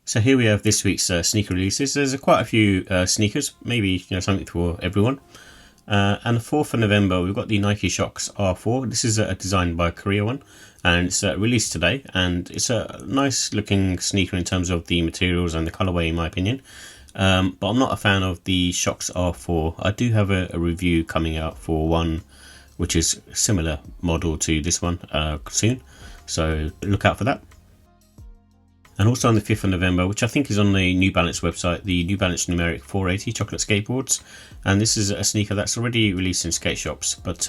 So here we have this week's sneaker releases. There's quite a few sneakers, maybe something for everyone. And the 4th of November, we've got the Nike Shox R4. This is a designed by a Korea one, and it's released today. And it's a nice looking sneaker in terms of the materials and the colorway, in my opinion. But I'm not a fan of the Shox R4. I do have a review coming out for one which is similar model to this one soon, so look out for that. And also on the 5th of November, which I think is on the New Balance website, the New Balance Numeric 480 chocolate skateboards. And this is a sneaker that's already released in skate shops, but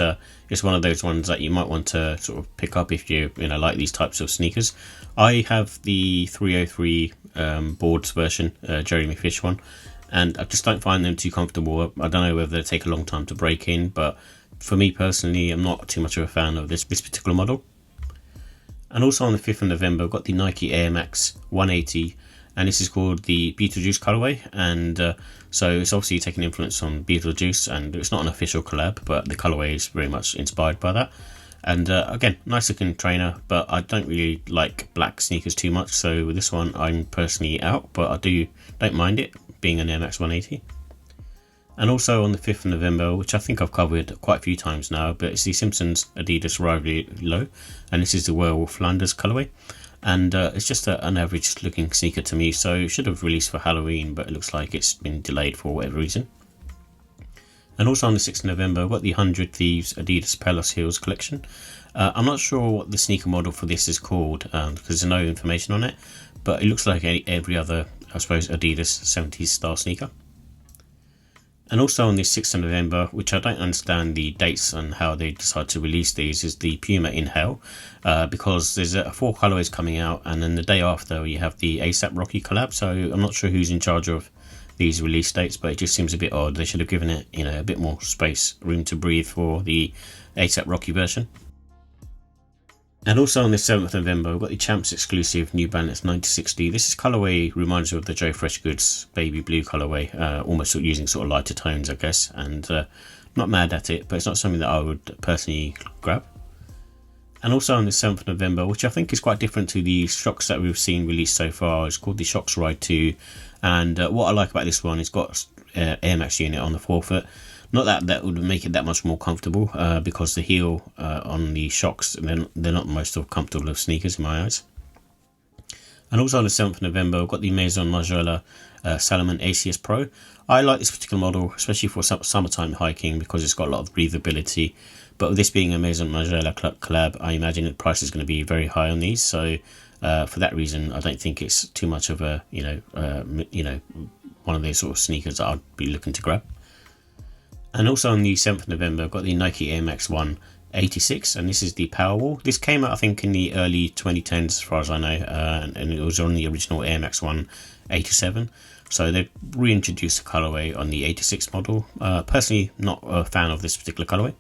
it's one of those ones that you might want to sort of pick up if you like these types of sneakers. I have the 303 boards version, Jeremy Fish one, and I just don't find them too comfortable. I don't know whether they take a long time to break in, but for me personally, I'm not too much of a fan of this particular model. And also on the 5th of November, I've got the Nike Air Max 180, and this is called the Beetlejuice colorway. And so it's obviously taking influence on Beetlejuice, and it's not an official collab, but the colorway is very much inspired by that. And again, nice looking trainer, but I don't really like black sneakers too much, so with this one I'm personally out, but I don't mind it being an Air Max 180. And also on the 5th of November, which I think I've covered quite a few times now, but it's the Simpsons Adidas Rivalry Low, and this is the Werewolf Flanders colorway. And it's just an average looking sneaker to me, so it should have released for Halloween, but it looks like it's been delayed for whatever reason. And also on the 6th of November, I've got the 100 Thieves Adidas Pelos Heels collection. I'm not sure what the sneaker model for this is called, because there's no information on it, but it looks like every other, I suppose, Adidas 70s style sneaker. And also on the 6th of November, which I don't understand the dates and how they decide to release these, is the Puma Inhale, because there's 4 colorways coming out, and then the day after you have the ASAP Rocky collab. So I'm not sure who's in charge of these release dates, but it just seems a bit odd. They should have given it a bit more space, room to breathe for the ASAP Rocky version. And also on the 7th of November, we've got the Champs exclusive New Balance 9060. This colorway reminds me of the Joe Freshgoods baby blue colorway, almost using sort of lighter tones, I guess. And not mad at it, but it's not something that I would personally grab. And also on the 7th of November, which I think is quite different to the Shox that we've seen released so far, it's called the Shox Ride 2. And what I like about this one, it's got Air Max unit on the forefoot. Not that would make it that much more comfortable, because the heel on the Shox, they're not the most comfortable of sneakers in my eyes. And also on the 7th of November, I've got the Maison Margiela Salomon ACS Pro. I like this particular model, especially for summertime hiking, because it's got a lot of breathability. But with this being a Maison Margiela collab, I imagine the price is going to be very high on these. So for that reason, I don't think it's too much of a one of those sort of sneakers that I'd be looking to grab. And also on the 7th of November, I've got the Nike Air Max 1 86, and this is the Powerwall. This came out, I think, in the early 2010s, as far as I know, and it was on the original Air Max 1 87. So they've reintroduced the colorway on the 86 model. Personally, not a fan of this particular colorway.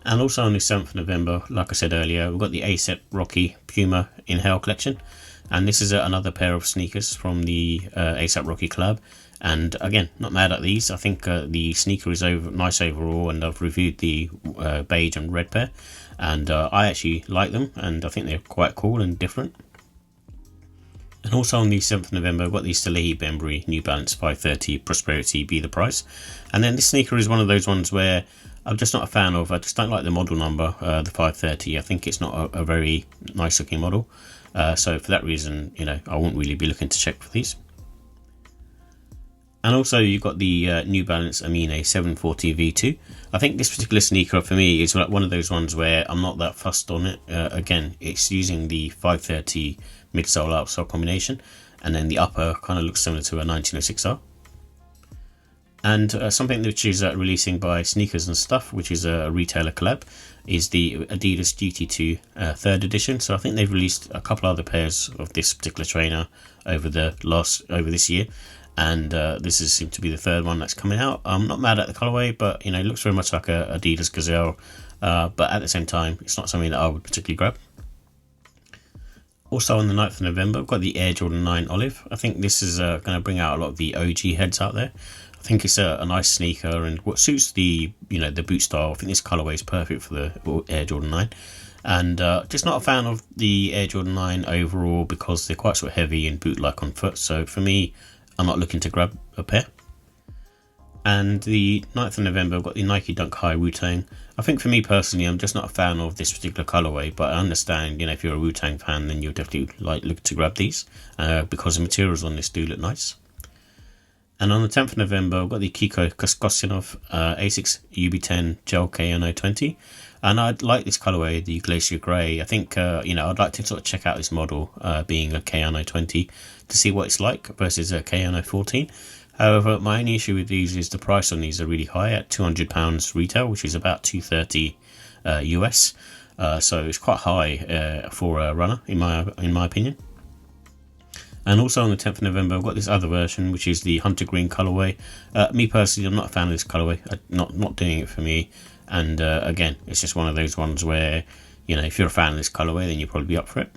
And also on the 7th of November, like I said earlier, we've got the ASAP Rocky Puma Inhale collection. And this is another pair of sneakers from the ASAP Rocky collab. And again, not mad at these. I think the sneaker is nice overall, and I've reviewed the beige and red pair, and I actually like them, and I think they're quite cool and different. And also on the 7th of November, I've got the Salehe Bembury New Balance 530 Prosperity Be The Price. And then this sneaker is one of those ones where I'm just not a fan of. I just don't like the model number, the 530. I think it's not a very nice looking model. So for that reason, I won't really be looking to check for these. And also you've got the New Balance Amine 740 V2. I think this particular sneaker for me is one of those ones where I'm not that fussed on it. Again, it's using the 530 midsole outsole combination, and then the upper kind of looks similar to a 1906R. And something which is releasing by Sneakers and Stuff, which is a retailer collab, is the Adidas GT2 3rd edition. So I think they've released a couple other pairs of this particular trainer over this year. And this seems to be the 3rd one that's coming out. I'm not mad at the colorway, but it looks very much like a Adidas Gazelle. But at the same time, it's not something that I would particularly grab. Also on the 9th of November, I've got the Air Jordan 9 Olive. I think this is going to bring out a lot of the OG heads out there. I think it's a nice sneaker, and what suits the the boot style. I think this colorway is perfect for the Air Jordan 9. And just not a fan of the Air Jordan 9 overall because they're quite sort of heavy and boot-like on foot. So for me, I'm not looking to grab a pair. And the 9th of November, I've got the Nike Dunk High Wu-Tang. I think for me personally, I'm just not a fan of this particular colorway, but I understand, if you're a Wu-Tang fan, then you'll definitely look to grab these because the materials on this do look nice. And on the 10th of November, I've got the Kiko Koskosyanov Asics UB10 Gel-Kayano 20. And I like this colorway, the Glacier Grey. I think, I'd like to sort of check out this model being a Kayano 20 to see what it's like versus a Kayano 14. However, my only issue with these is the price on these are really high at £200 retail, which is about $230 US. So it's quite high for a runner, in my opinion. And also on the 10th of November, I've got this other version, which is the Hunter Green colorway. Me personally, I'm not a fan of this colorway. Not doing it for me. And again, it's just one of those ones where, if you're a fan of this colorway, then you'll probably be up for it.